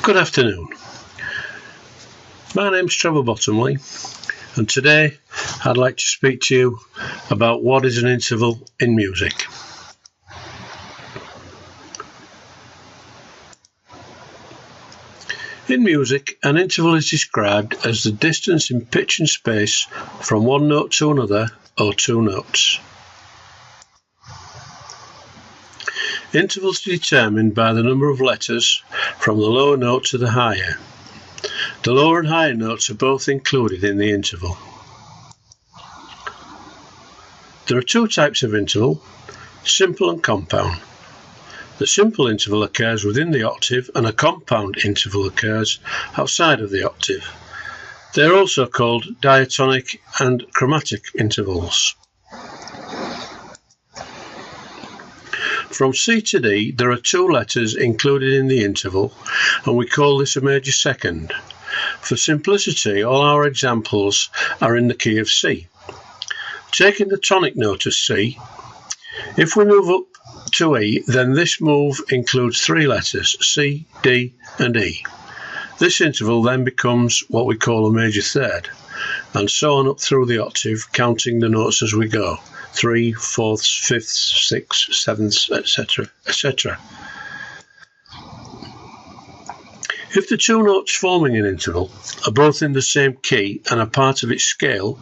Good afternoon. My name's Trevor Bottomley, and today I'd like to speak to you about what is an interval in music. In music, an interval is described as the distance in pitch and space from one note to another, or two notes. Intervals are determined by the number of letters from the lower note to the higher. The lower and higher notes are both included in the interval. There are two types of interval, simple and compound. The simple interval occurs within the octave and a compound interval occurs outside of the octave. They are also called diatonic and chromatic intervals. From C to D, there are two letters included in the interval, and we call this a major second. For simplicity, all our examples are in the key of C. Taking the tonic note as C, if we move up to E, then this move includes three letters, C, D and E. This interval then becomes what we call a major third, and so on up through the octave, counting the notes as we go. 3, 4ths, 5ths, 6th, 7ths, etc., etc. If the two notes forming an interval are both in the same key and are part of its scale,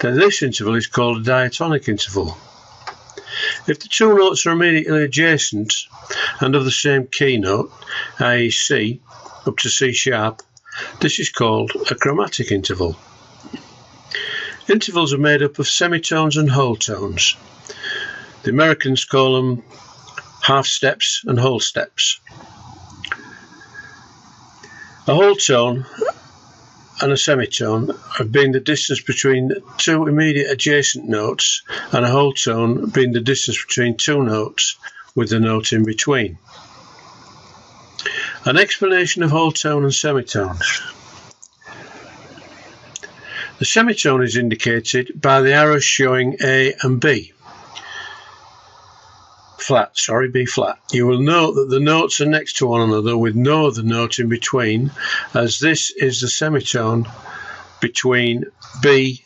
then this interval is called a diatonic interval. If the two notes are immediately adjacent and of the same key note, i.e. C, up to C sharp, this is called a chromatic interval. Intervals are made up of semitones and whole tones. The Americans call them half steps and whole steps. A whole tone and a semitone have been the distance between two immediate adjacent notes, and a whole tone being the distance between two notes with the note in between. An explanation of whole tone and semitones. The semitone is indicated by the arrows showing A and B. B flat. You will note that the notes are next to one another with no other note in between, as this is the semitone between B,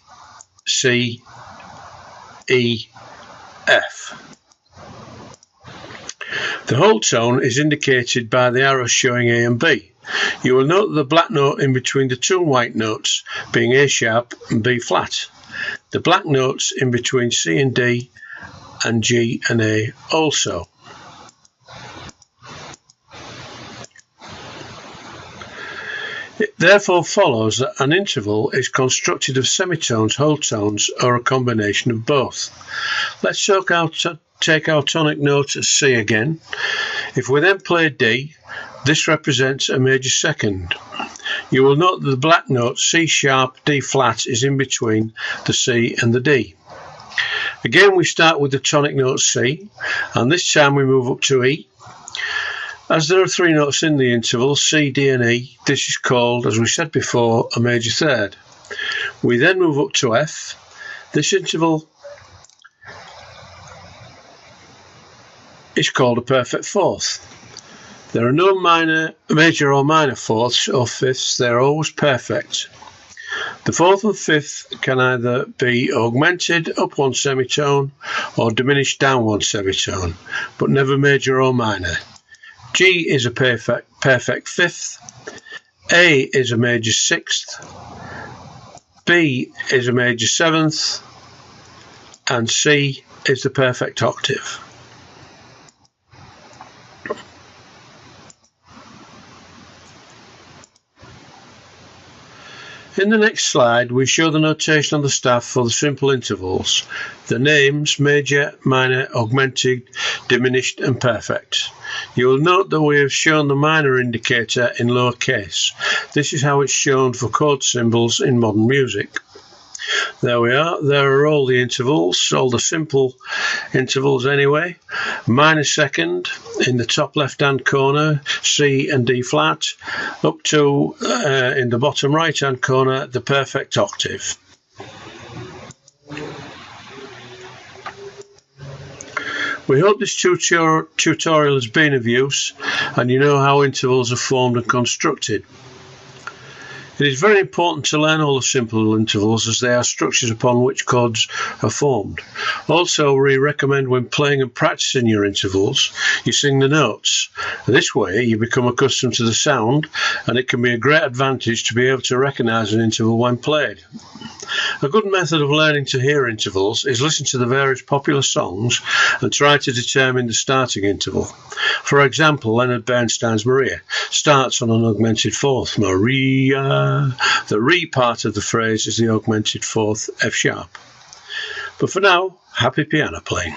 C, E, F. The whole tone is indicated by the arrows showing A and B. You will note the black note in between the two white notes being A sharp and B flat. The black notes in between C and D and G and A also. It therefore follows that an interval is constructed of semitones, whole tones, or a combination of both. Let's take our tonic note as C again. If we then play D, this represents a major second. You will note that the black note C sharp, D flat is in between the C and the D. Again, we start with the tonic note C, and this time we move up to E. As there are three notes in the interval, C, D and E, this is called, as we said before, a major third. We then move up to F. This interval is called a perfect fourth. There are no major or minor fourths or fifths, they are always perfect. The fourth and fifth can either be augmented up one semitone or diminished down one semitone, but never major or minor. G is a perfect fifth, A is a major sixth, B is a major seventh, and C is the perfect octave. In the next slide, we show the notation on the staff for the simple intervals, the names major, minor, augmented, diminished and perfect. You will note that we have shown the minor indicator in lowercase. This is how it's shown for chord symbols in modern music. There we are. There are all the intervals, all the simple intervals anyway. Minor second in the top left hand corner, C and D flat, up to in the bottom right hand corner, the perfect octave. We hope this tutorial has been of use and you know how intervals are formed and constructed. It is very important to learn all the simple intervals as they are structures upon which chords are formed. Also, we recommend when playing and practicing your intervals, you sing the notes. This way you become accustomed to the sound and it can be a great advantage to be able to recognise an interval when played. A good method of learning to hear intervals is listen to the various popular songs and try to determine the starting interval. For example, Leonard Bernstein's Maria starts on an augmented fourth, Maria. The re part of the phrase is the augmented fourth F sharp. But for now, happy piano playing.